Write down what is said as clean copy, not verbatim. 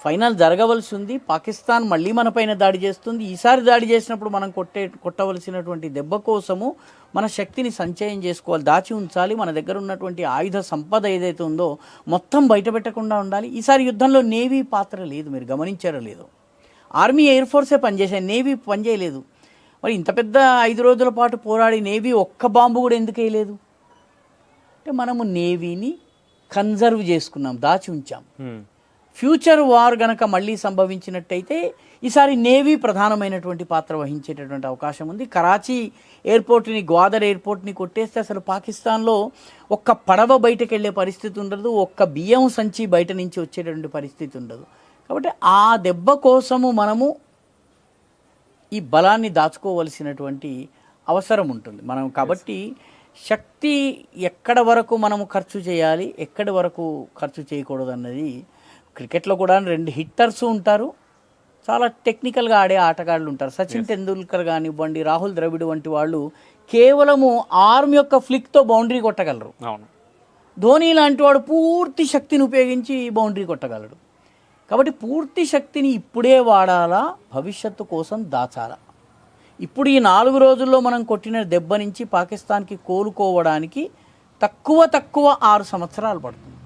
Final జరగవలసి ఉంది. పాకిస్తాన్ మళ్ళీ మన పైన దాడి చేస్తుంది. ఈసారి దాడి చేసినప్పుడు మనం కొట్టవలసినటువంటి దెబ్బ కోసము మన శక్తిని సంచయం చేసుకోవాలి, దాచి ఉంచాలి. మన దగ్గర ఉన్నటువంటి ఆయుధ సంపద ఏదైతే ఉందో మొత్తం బయటపెట్టకుండా ఉండాలి. ఈసారి యుద్ధంలో నేవీ పాత్ర లేదు, మీరు గమనించారో లేదో. ఆర్మీ ఎయిర్ ఫోర్సే పనిచేసాయి, నేవీ పనిచేయలేదు. మరి ఇంత పెద్ద 5 రోజుల పాటు పోరాడి నేవీ ఒక్క బాంబు కూడా ఎందుకు వేయలేదు అంటే మనము నేవీని కన్జర్వ్ చేసుకున్నాం, దాచి ఉంచాం. ఫ్యూచర్ వార్ గనక మళ్ళీ సంభవించినట్టయితే ఈసారి నేవీ ప్రధానమైనటువంటి పాత్ర వహించేటటువంటి అవకాశం ఉంది. కరాచీ ఎయిర్పోర్ట్ని, గ్వాదర్ ఎయిర్పోర్ట్ని కొట్టేస్తే అసలు పాకిస్తాన్లో ఒక్క పడవ బయటకు వెళ్ళే పరిస్థితి ఉండదు, ఒక్క బియ్యం సంచి బయట నుంచి వచ్చేటటువంటి పరిస్థితి ఉండదు. కాబట్టి ఆ దెబ్బ కోసము మనము ఈ బలాన్ని దాచుకోవలసినటువంటి అవసరం ఉంటుంది మనం. కాబట్టి శక్తి ఎక్కడ వరకు మనము ఖర్చు చేయాలి, ఎక్కడి వరకు ఖర్చు చేయకూడదు అన్నది. క్రికెట్లో కూడా 2 హిట్టర్స్ ఉంటారు, చాలా టెక్నికల్గా ఆడే ఆటగాళ్ళు ఉంటారు. సచిన్ టెండూల్కర్ కానివ్వండి, రాహుల్ ద్రవిడ్ వంటి వాళ్ళు కేవలము ఆర్మ్ యొక్క ఫ్లిక్తో బౌండరీ కొట్టగలరు. ధోని లాంటి వాడు పూర్తి శక్తిని ఉపయోగించి బౌండరీ కొట్టగలడు. కాబట్టి పూర్తి శక్తిని ఇప్పుడే వాడాలా, భవిష్యత్తు కోసం దాచాలా. ఇప్పుడు ఈ 4 రోజుల్లో మనం కొట్టిన దెబ్బ నుంచి పాకిస్తాన్కి కోలుకోవడానికి తక్కువ 6 సంవత్సరాలు పడుతుంది.